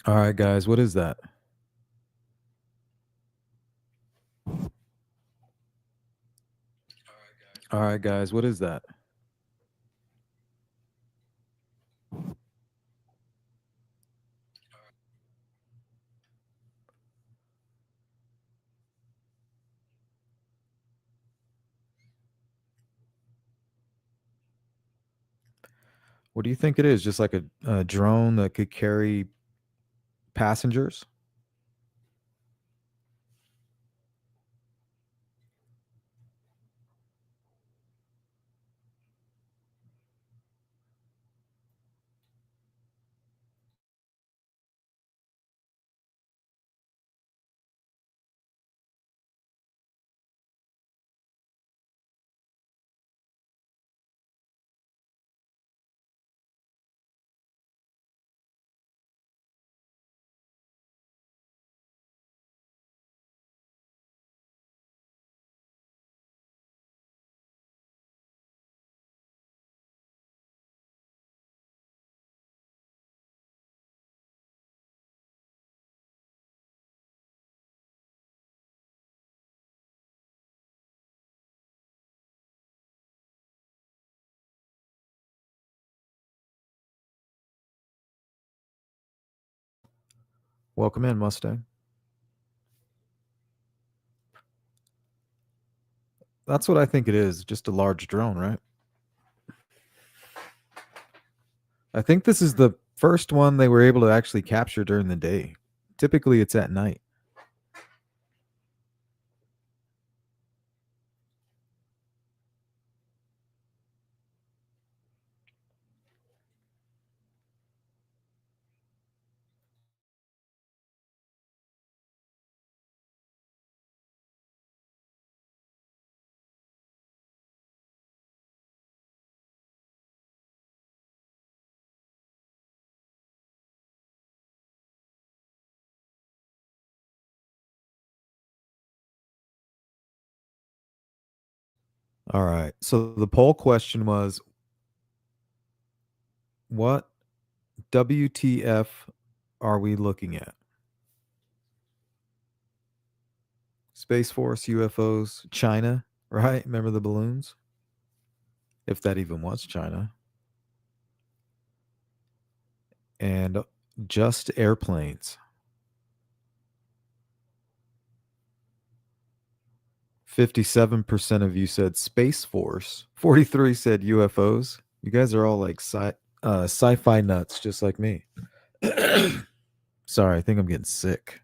All right, guys, what is that? All right, guys, what is that? What do you think it is? Just like a drone that could carry passengers? Welcome in, Mustang. That's what I think it is. Just a large drone, right? I think this is the first one they were able to actually capture during the day. Typically, it's at night. All right. So the poll question was, what WTF are we looking at? Space Force, UFOs, China, right? Remember the balloons? If that even was China. And just airplanes. 57% of you said Space Force. 43 said UFOs. You guys are all like sci-fi nuts, just like me. Sorry, I think I'm getting sick.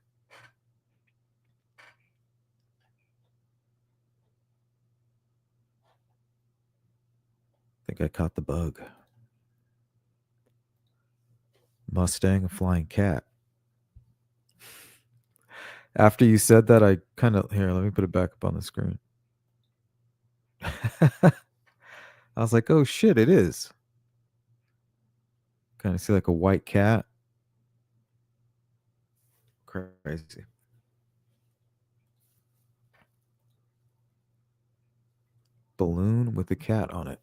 I think I caught the bug. Mustang, a flying cat. After you said that, I kind of here. Let me put it back up on the screen. I was like, "Oh shit, it is." Kind of see like a white cat. Crazy. Balloon with a cat on it.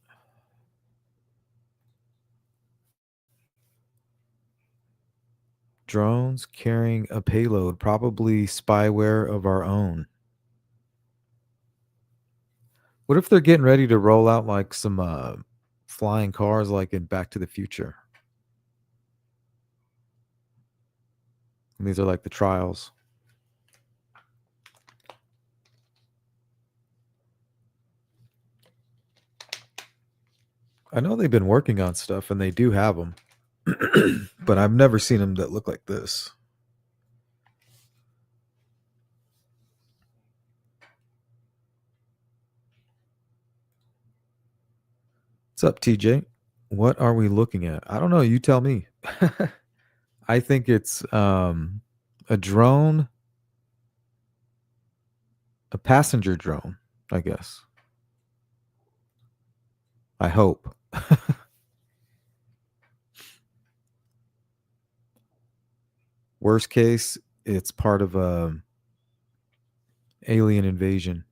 Drones carrying a payload, probably spyware of our own. What if they're getting ready to roll out like some flying cars like in Back to the Future? And these are like the trials. I know they've been working on stuff and they do have them, but I've never seen them that look like this. What's up, TJ? What are we looking at? I don't know. You tell me. I think it's a drone, a passenger drone, I guess. I hope. Worst case, it's part of a alien invasion.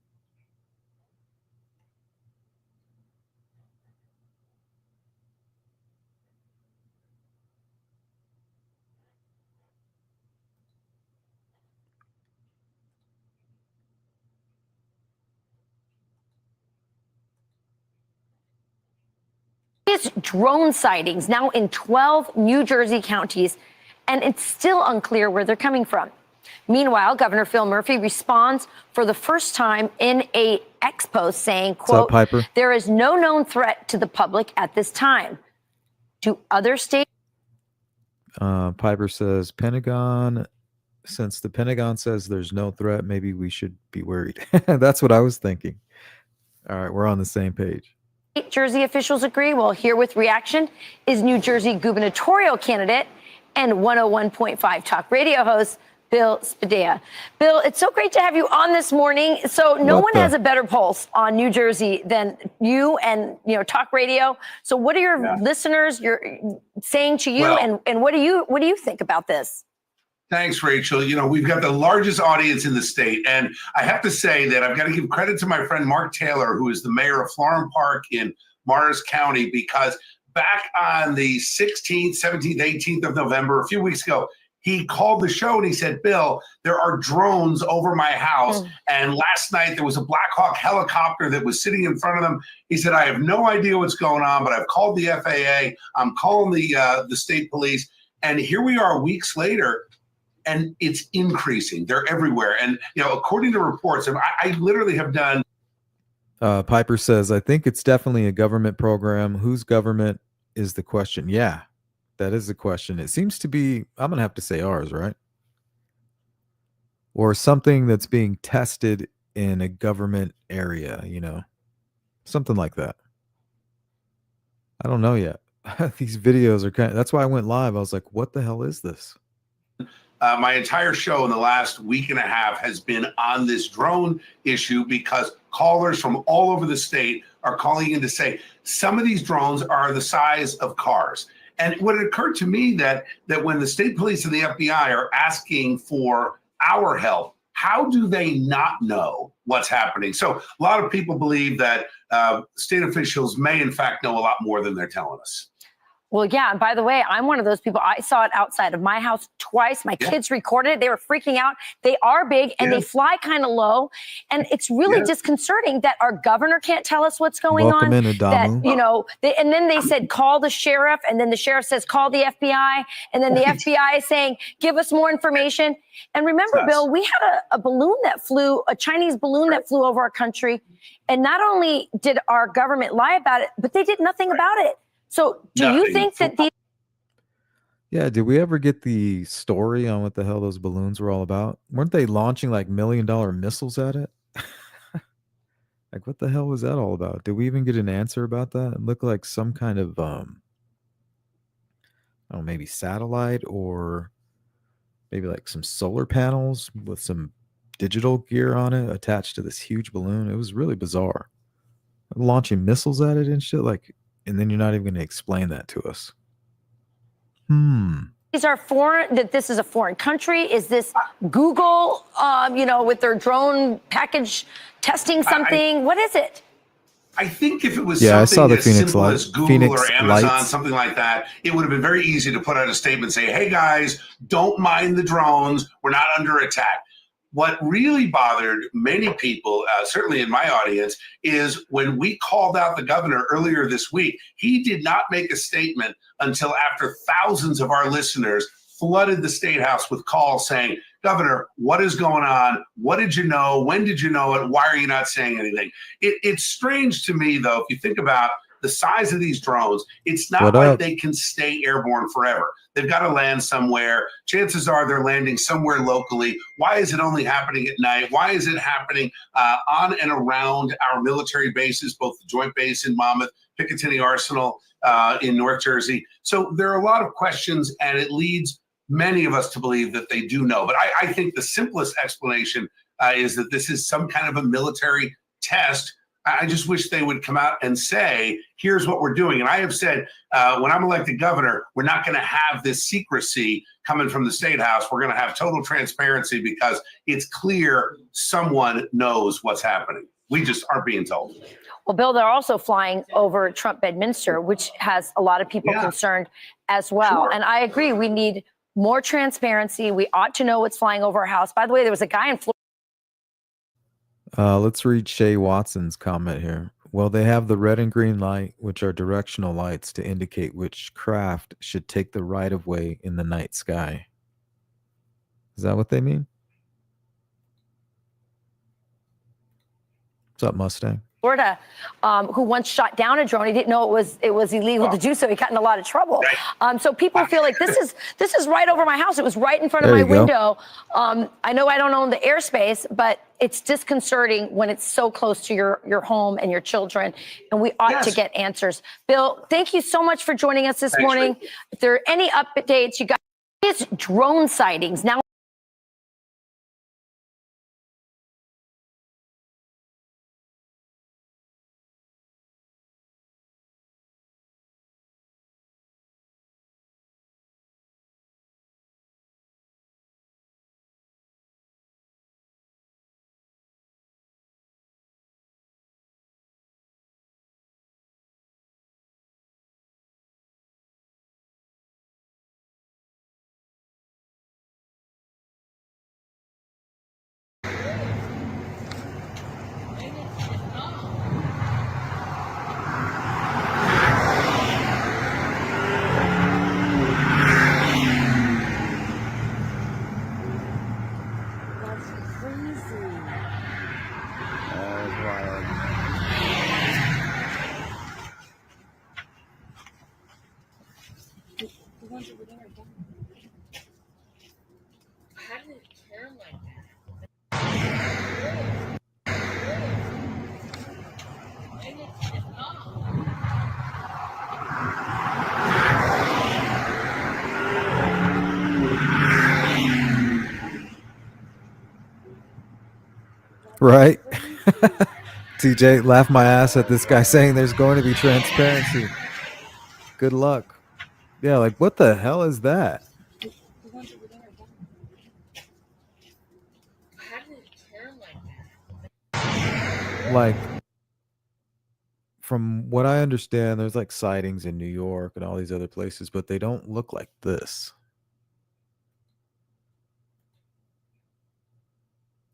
It's drone sightings now in 12 New Jersey counties, and it's still unclear where they're coming from. Meanwhile, Governor Phil Murphy responds for the first time in a X post saying, quote, Piper? "There is no known threat to the public at this time." Do other states? Piper says, Pentagon, since the Pentagon says there's no threat, maybe we should be worried. That's what I was thinking. All right, we're on the same page. Jersey officials agree. Well, here with reaction is New Jersey gubernatorial candidate and 101.5 talk radio host Bill Spadea. Bill, it's so great to have you on this morning. So no one has a better pulse on New Jersey than you and, talk radio. So what are your listeners saying to you, and what do you think about this? Thanks, Rachel. We've got the largest audience in the state. And I have to say that I've got to give credit to my friend Mark Taylor, who is the mayor of Florham Park in Morris County, because back on the 16th, 17th, 18th of November, a few weeks ago, he called the show and he said, Bill, there are drones over my house. And last night there was a Black Hawk helicopter that was sitting in front of them. He said, I have no idea what's going on, but I've called the FAA. I'm calling the state police. And here we are weeks later, and it's increasing. They're everywhere. And, according to reports, and I literally have done. Piper says, I think it's definitely a government program. Whose government is the question? Yeah, that is the question. It seems to be, I'm going to have to say ours, right? Or something that's being tested in a government area, something like that. I don't know yet. These videos are that's why I went live. I was like, what the hell is this? My entire show in the last week and a half has been on this drone issue because callers from all over the state are calling in to say some of these drones are the size of cars. And what occurred to me that when the state police and the FBI are asking for our help, how do they not know what's happening? So a lot of people believe that state officials may, in fact, know a lot more than they're telling us. Well, yeah. And by the way, I'm one of those people. I saw it outside of my house twice. My kids recorded it. They were freaking out. They are big and they fly kind of low. And it's really disconcerting that our governor can't tell us what's going on. Welcome in, Adamu. That, and then they said, call the sheriff. And then the sheriff says, call the FBI. And then the FBI is saying, give us more information. And remember, Bill, we had a balloon that flew, a Chinese balloon that flew over our country. And not only did our government lie about it, but they did nothing about it. So do you think that these... Yeah, did we ever get the story on what the hell those balloons were all about? Weren't they launching like $1 million missiles at it? Like, what the hell was that all about? Did we even get an answer about that? It looked like some kind of, I don't know, maybe satellite or maybe like some solar panels with some digital gear on it attached to this huge balloon. It was really bizarre. Launching missiles at it and shit, like... And then you're not even going to explain that to us. These are foreign, that this is a foreign country? Is this Google, with their drone package testing something? What is it? I think if it was I saw something the as Phoenix simple light. as Google Phoenix or Amazon, lights. something like that, it would have been very easy to put out a statement saying, hey, guys, don't mind the drones. We're not under attack. What really bothered many people, certainly in my audience, is when we called out the governor earlier this week, he did not make a statement until after thousands of our listeners flooded the State House with calls saying, Governor, what is going on? What did you know? When did you know it? Why are you not saying anything? It's strange to me, though, if you think about the size of these drones, it's not like they can stay airborne forever. They've got to land somewhere. Chances are they're landing somewhere locally. Why is it only happening at night? Why is it happening on and around our military bases, both the Joint Base in Monmouth, Picatinny Arsenal in North Jersey? So there are a lot of questions, and it leads many of us to believe that they do know. But I think the simplest explanation is that this is some kind of a military test. I just wish they would come out and say, here's what we're doing. And I have said, when I'm elected governor, we're not going to have this secrecy coming from the State House. We're going to have total transparency because it's clear someone knows what's happening. We just aren't being told. Well, Bill, they're also flying over Trump Bedminster, which has a lot of people concerned as well. And I agree, we need more transparency. We ought to know what's flying over our house. By the way, there was a guy in Florida. Let's read Shay Watson's comment here. Well, they have the red and green light, which are directional lights to indicate which craft should take the right of way in the night sky. Is that what they mean? What's up, Mustang? Florida, who once shot down a drone. He didn't know it was illegal to do so. He got in a lot of trouble. So people feel like this is right over my house. It was right in front of my window. I know I don't own the airspace, but it's disconcerting when it's so close to your home and your children, and we ought to get answers. Bill, thank you so much for joining us this morning. If there are any updates, you guys, drone sightings now. How did it turn like that? Right? TJ, laugh my ass at this guy saying there's going to be transparency. Good luck. Yeah, like what the hell is that? How did it turn like that? Like, from what I understand, there's like sightings in New York and all these other places, but they don't look like this.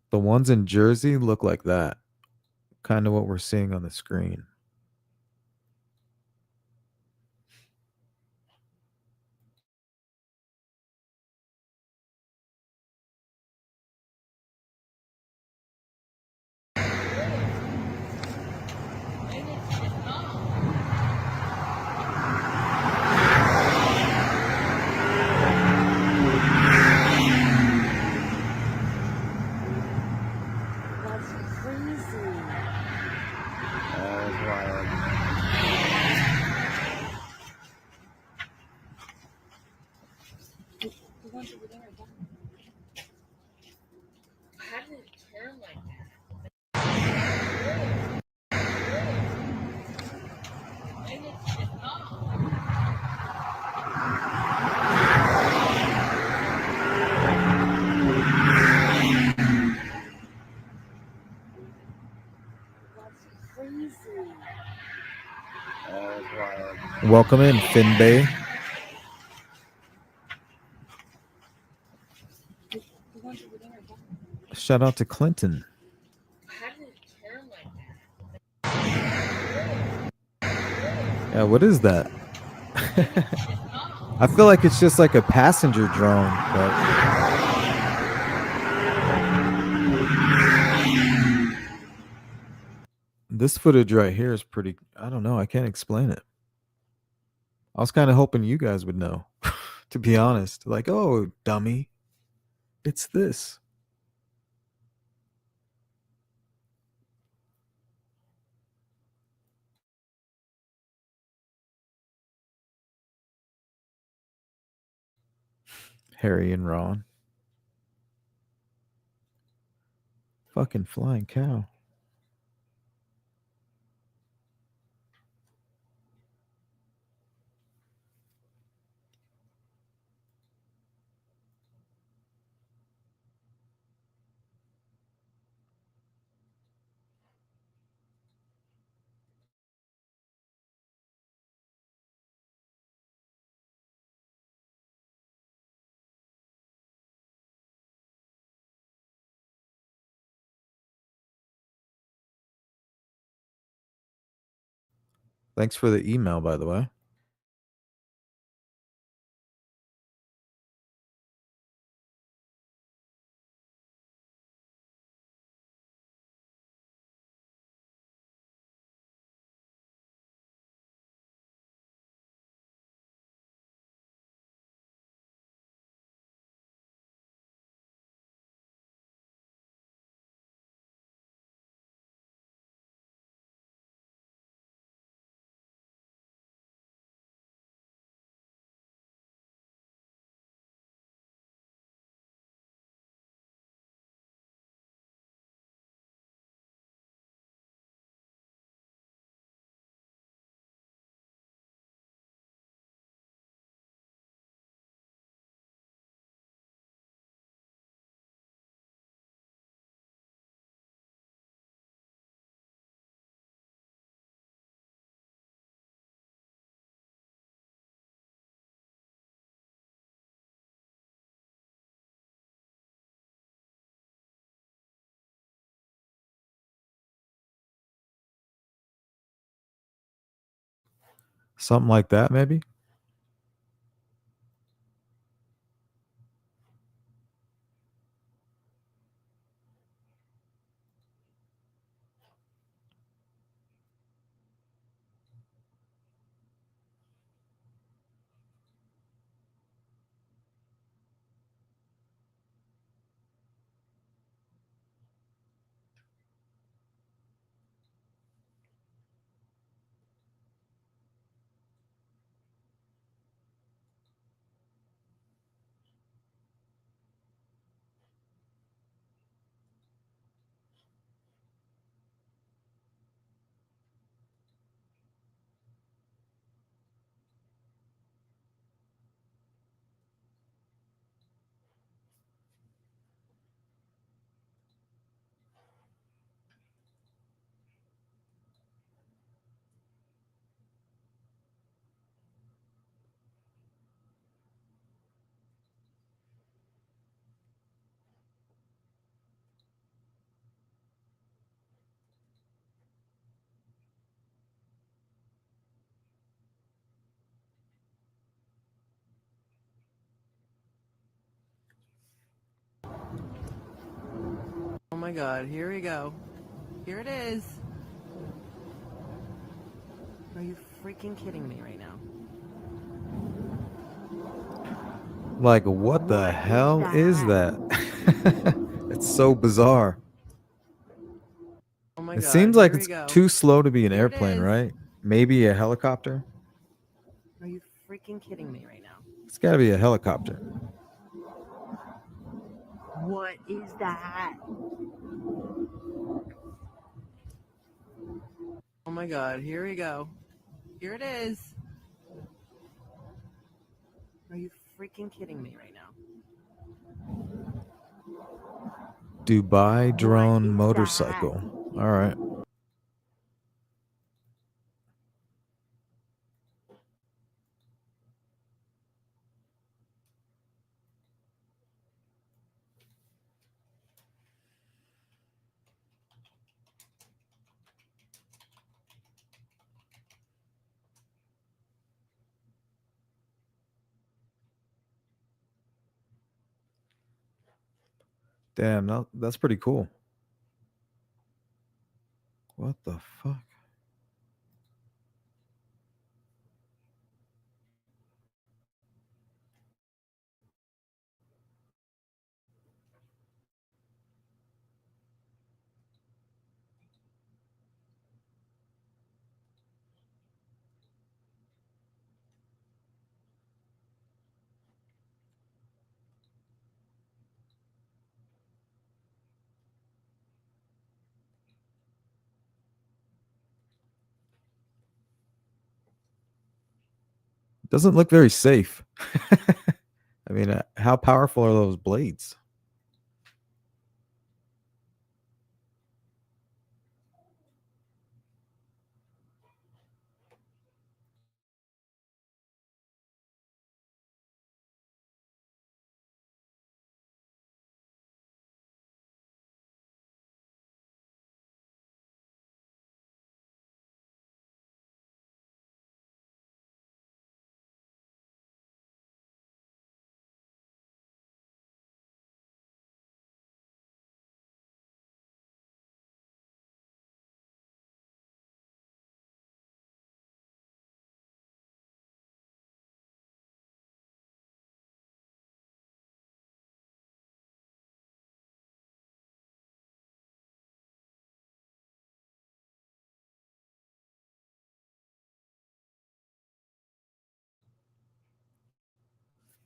The ones in Jersey look like that. Kind of what we're seeing on the screen. How did it turn like that? Welcome in, Finbay. Shout out to Clinton. How did it turn like that? Yeah, what is that? I feel like it's just like a passenger drone, but this footage right here is pretty, I don't know, I can't explain it. I was kind of hoping you guys would know, to be honest. Like, oh, dummy, it's this. Harry and Ron. Fucking flying cow. Thanks for the email, by the way. Something like that, maybe? Oh my god, here we go. Here it is. Are you freaking kidding me right now? Like, what the hell is that? It's so bizarre. Oh my It god, seems like here we it's go. too slow to be an Here it airplane, is. right? Maybe a helicopter? Are you freaking kidding me right now? It's gotta be a helicopter. What is that? Oh my god, here we go. Here it is. Are you freaking kidding me right now? Dubai drone What is motorcycle. All right. Damn, that's pretty cool. What the fuck? Doesn't look very safe. I mean, how powerful are those blades?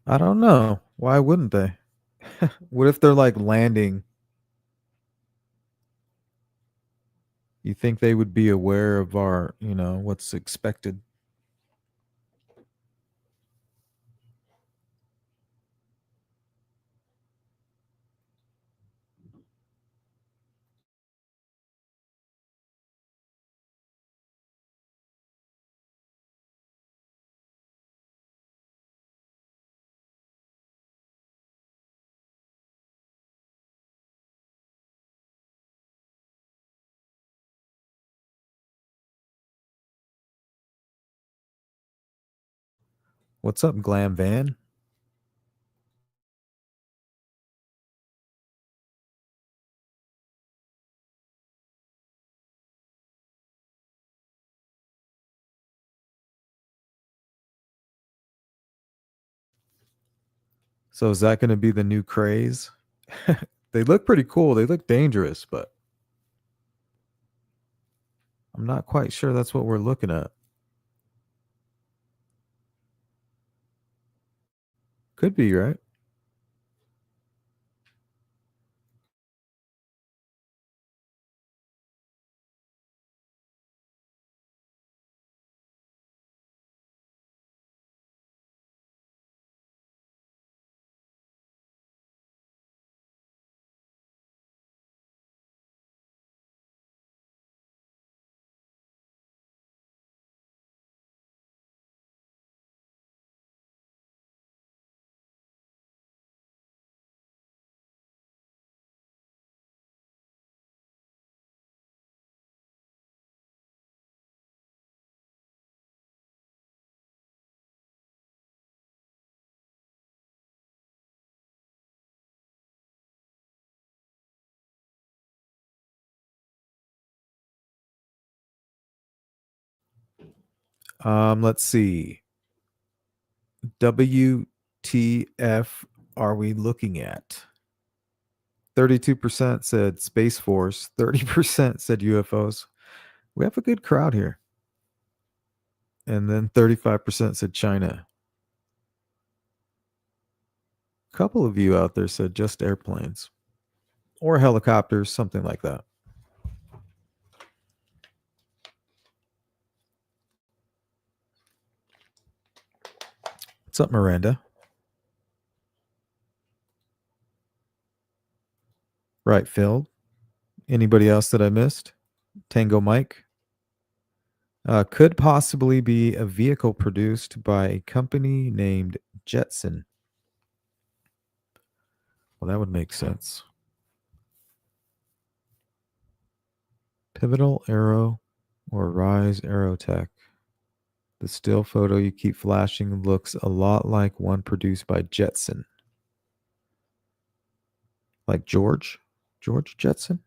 I don't know. Why wouldn't they? What if they're like landing? You think they would be aware of our, what's expected? What's up, Glam Van? So is that going to be the new craze? They look pretty cool. They look dangerous, but I'm not quite sure that's what we're looking at. Could be, right? Let's see. WTF are we looking at? 32% said Space Force, 30% said UFOs. We have a good crowd here. And then 35% said China. A couple of you out there said just airplanes or helicopters, something like that. What's up, Miranda? Right, Phil. Anybody else that I missed? Tango Mike? Could possibly be a vehicle produced by a company named Jetson. Well, that would make sense. Pivotal Arrow or Rise Aerotech. The still photo you keep flashing looks a lot like one produced by Jetson. Like George Jetson?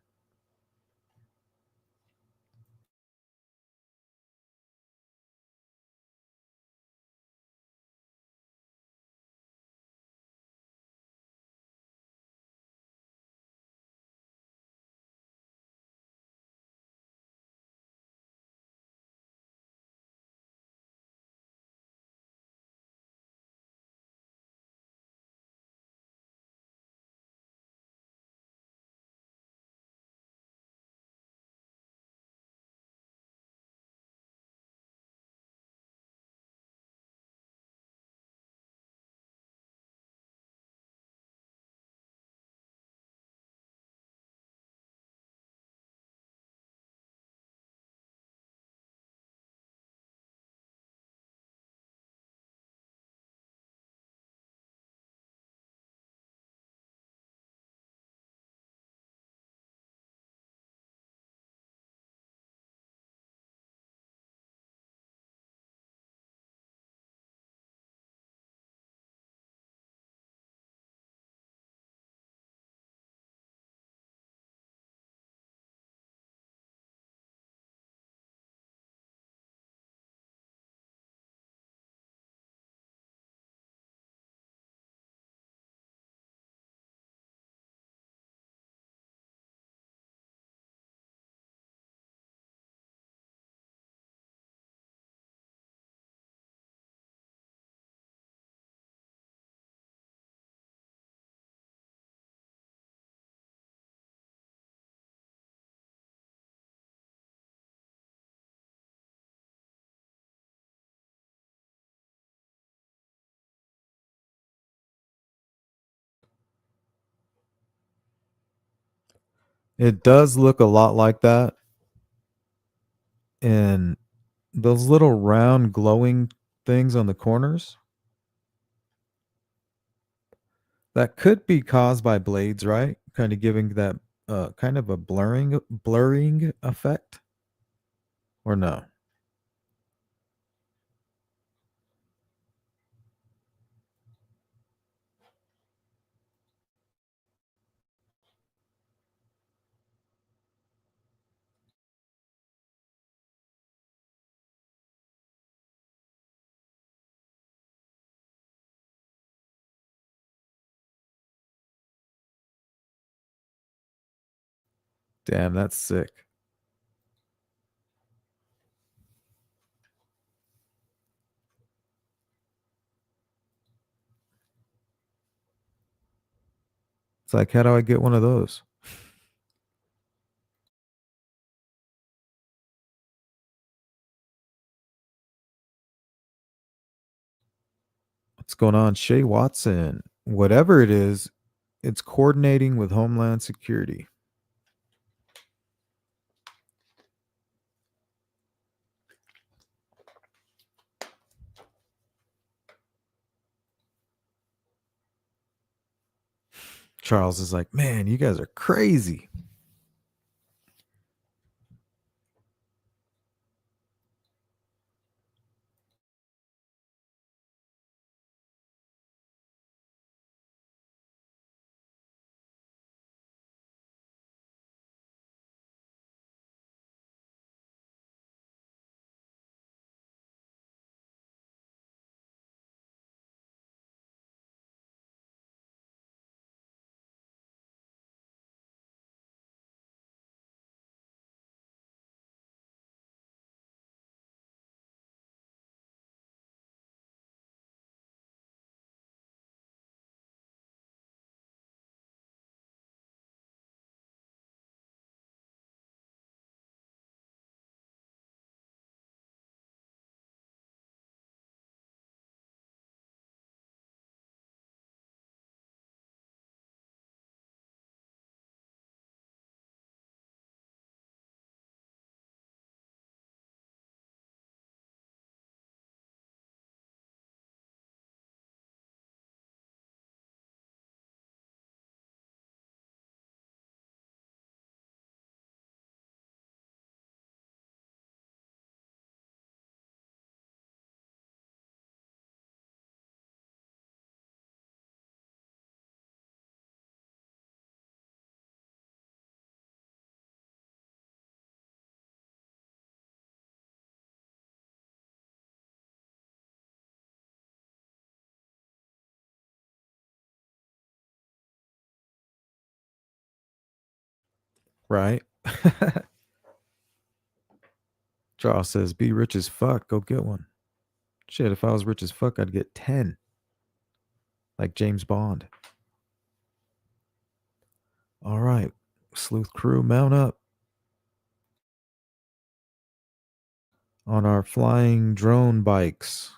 It does look a lot like that. And those little round glowing things on the corners, that could be caused by blades, right? Kind of giving that kind of a blurring effect, or no? Damn, that's sick. It's like, how do I get one of those? What's going on, Shay Watson? Whatever it is, it's coordinating with Homeland Security. Charles is like, man, you guys are crazy. Right? Charles says, be rich as fuck. Go get one. Shit, if I was rich as fuck, I'd get 10. Like James Bond. All right. Sleuth crew, mount up on our flying drone bikes.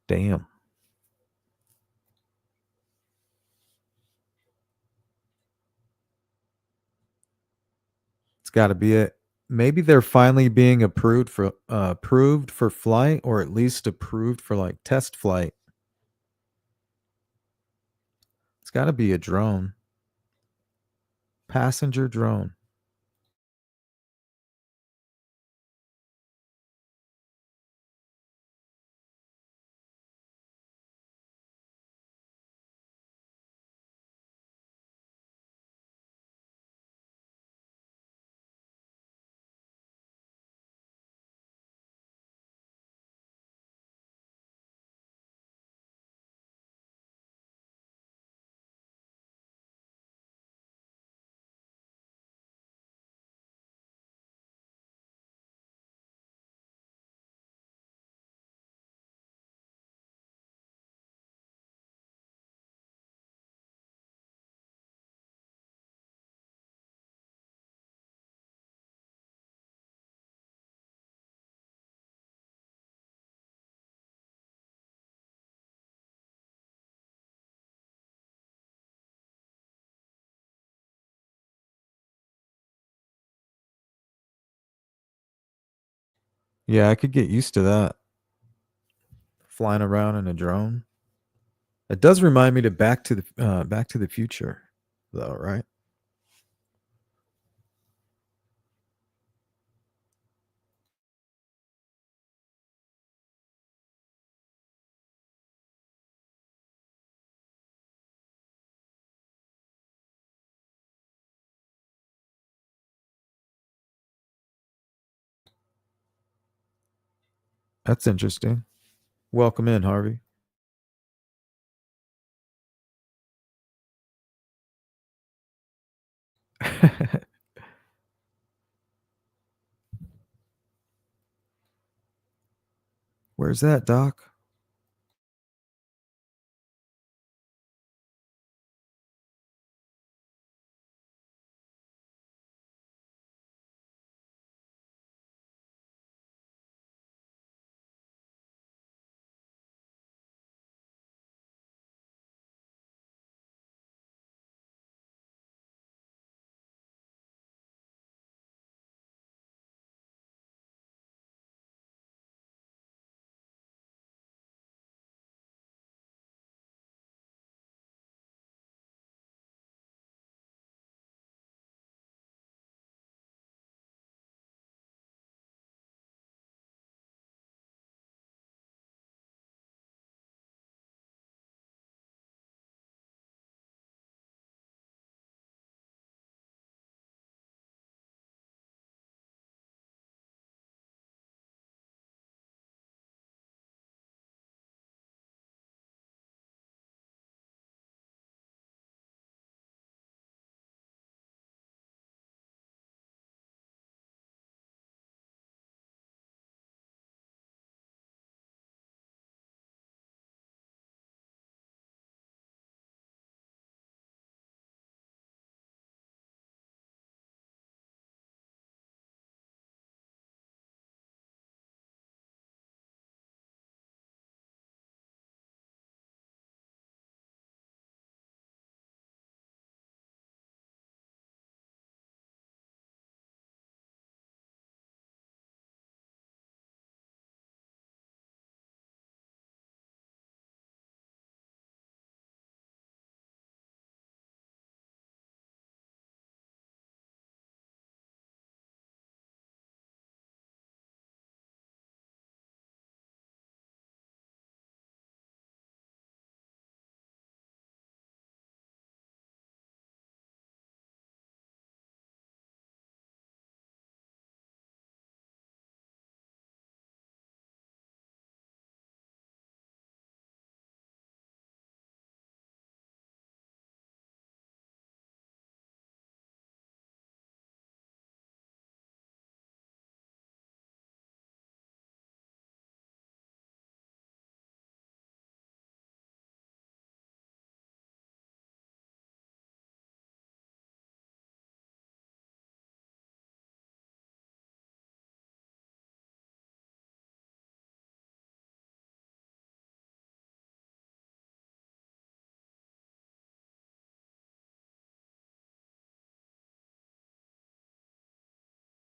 Damn. It's got to be it. Maybe they're finally being approved for flight, or at least approved for like test flight. It's got to be a drone. Passenger drone. Yeah, I could get used to that. Flying around in a drone. It does remind me to Back to the Future, though, right? That's interesting. Welcome in, Harvey. Where's that, Doc?